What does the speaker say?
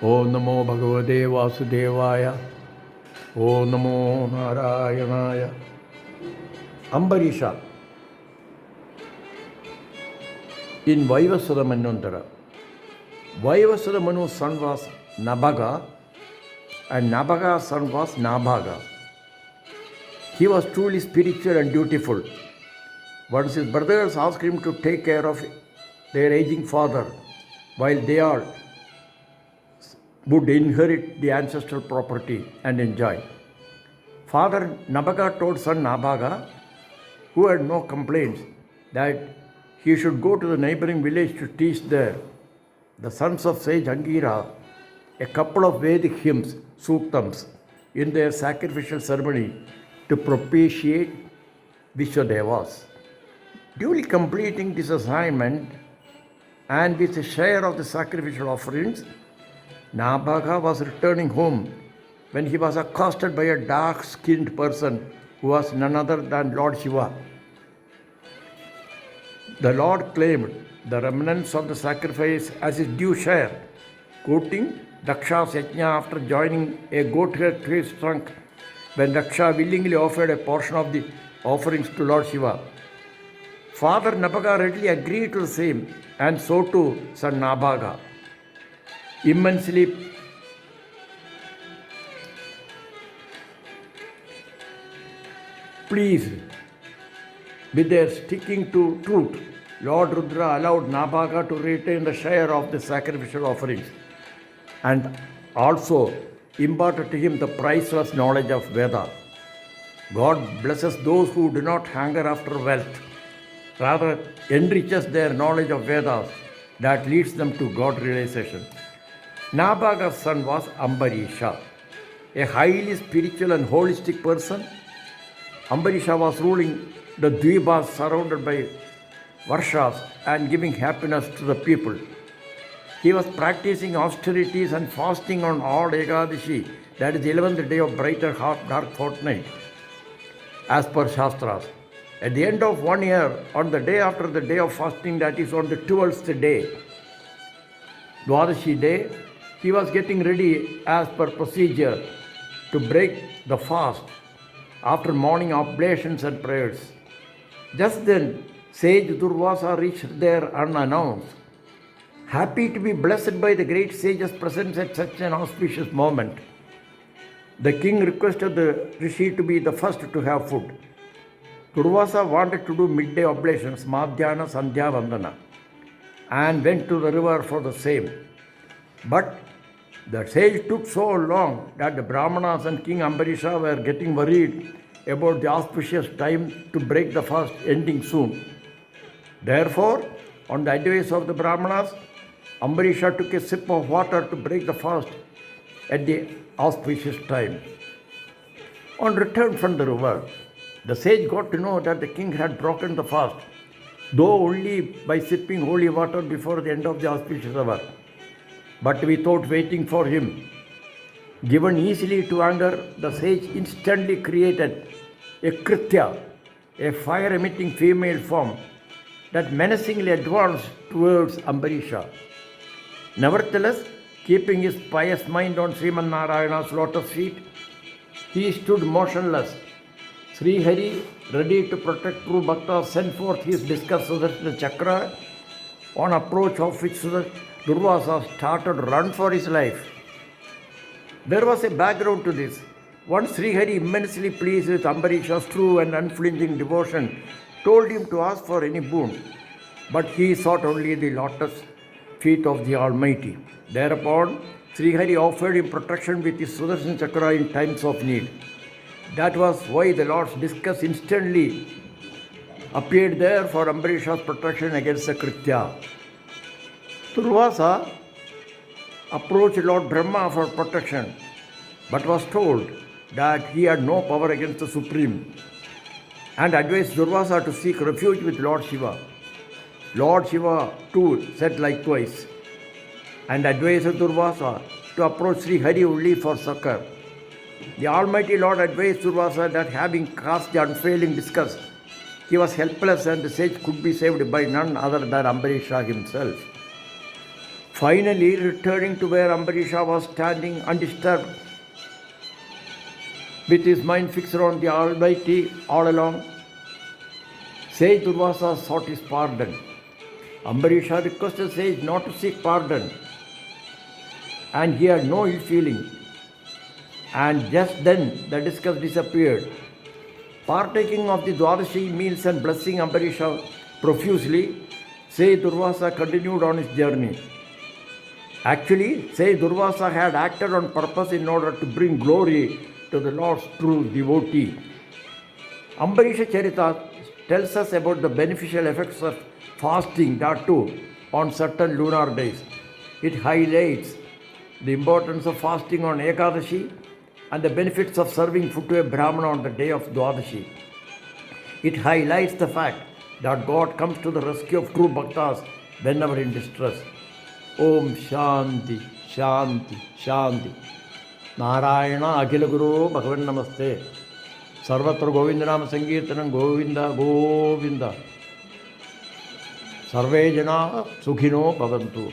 Om Namo Bhagavate Vasudevaya. Om Namo Narayanaya. Ambarisha in Vaivasura Manvantara. Vaivasura Manu's son was Nabhaga and Nabhaga's son was Nabhaga. He was truly spiritual and dutiful. Once his brothers asked him to take care of their aging father while they all would inherit the ancestral property and enjoy. Father Nabhaga told son Nabhaga, who had no complaints, that he should go to the neighboring village to teach there the sons of sage Angira a couple of Vedic hymns, suktams, in their sacrificial ceremony to propitiate Vishwadevas. Duly completing this assignment and with a share of the sacrificial offerings, Nabhaga was returning home when he was accosted by a dark-skinned person who was none other than Lord Shiva. The Lord claimed the remnants of the sacrifice as his due share, quoting Daksha's yajna after joining a goat hair to his trunk when Daksha willingly offered a portion of the offerings to Lord Shiva. Father Nabhaga readily agreed to the same, and so too son Nabhaga. Immensely pleased with their sticking to truth, Lord Rudra allowed Nabhaga to retain the share of the sacrificial offerings and also imparted to him the priceless knowledge of Veda. God blesses those who do not hunger after wealth, rather enriches their knowledge of Vedas that leads them to God realization. Nabhaga's son was Ambarisha, a highly spiritual and holistic person. Ambarisha was ruling the Dvibas surrounded by Varshas and giving happiness to the people. He was practicing austerities and fasting on odd Ekadashi, that is the 11th day of brighter half dark fortnight, as per Shastras. At the end of 1 year, on the day after the day of fasting, that is on the 12th day, Dwadashi day, he was getting ready as per procedure to break the fast after morning oblations and prayers. Just then, sage Durvasa reached there unannounced. Happy to be blessed by the great sage's presence at such an auspicious moment, the king requested the rishi to be the first to have food. Durvasa wanted to do midday oblations, Madhyana Sandhya Vandana, and went to the river for the same. But the sage took so long that the Brahmanas and King Ambarisha were getting worried about the auspicious time to break the fast ending soon. Therefore, on the advice of the Brahmanas, Ambarisha took a sip of water to break the fast at the auspicious time. On return from the river, the sage got to know that the king had broken the fast, though only by sipping holy water before the end of the auspicious hour, but without waiting for him. Given easily to anger, the sage instantly created a Kritya, a fire-emitting female form that menacingly advanced towards Ambarisha. Nevertheless, keeping his pious mind on Sriman Narayana's lotus feet, he stood motionless. Sri Hari, ready to protect true bhaktas, sent forth his discus Sudarshana Chakra, on approach of which Durvasa started to run for his life. There was a background to this. Once Sri Hari, immensely pleased with Ambarisha's true and unflinching devotion, told him to ask for any boon, but he sought only the lotus feet of the Almighty. Thereupon, Sri Hari offered him protection with his Sudarshan Chakra in times of need. That was why the Lord's discus instantly appeared there for Ambarisha's protection against the Kritya. Durvasa approached Lord Brahma for protection, but was told that he had no power against the Supreme, and advised Durvasa to seek refuge with Lord Shiva. Lord Shiva too said likewise, and advised Durvasa to approach Sri Hari only for succor. The Almighty Lord advised Durvasa that having cast the unfailing discus, he was helpless and the sage could be saved by none other than Ambarisha himself. Finally, returning to where Ambarisha was standing undisturbed, with his mind fixed on the Almighty all along, Sage Durvasa sought his pardon. Ambarisha requested Sage not to seek pardon, and he had no ill feeling. And just then the disgust disappeared. Partaking of the Dwadashi meals and blessing Ambarisha profusely, Sage Durvasa continued on his journey. Actually, Sage Durvasa had acted on purpose in order to bring glory to the Lord's true devotee. Ambarisha Charita tells us about the beneficial effects of fasting, that too on certain lunar days. It highlights the importance of fasting on Ekadashi and the benefits of serving food to a Brahmana on the day of Dwadashi. It highlights the fact that God comes to the rescue of true bhaktas whenever in distress. Om Shanti, Shanti, Shanti. Narayana Akhila Guru Bhagavan Namaste. Sarvatra Govindranam Sankirtanam Govinda Govinda. Sarve Jana Sukhino Bhavantu.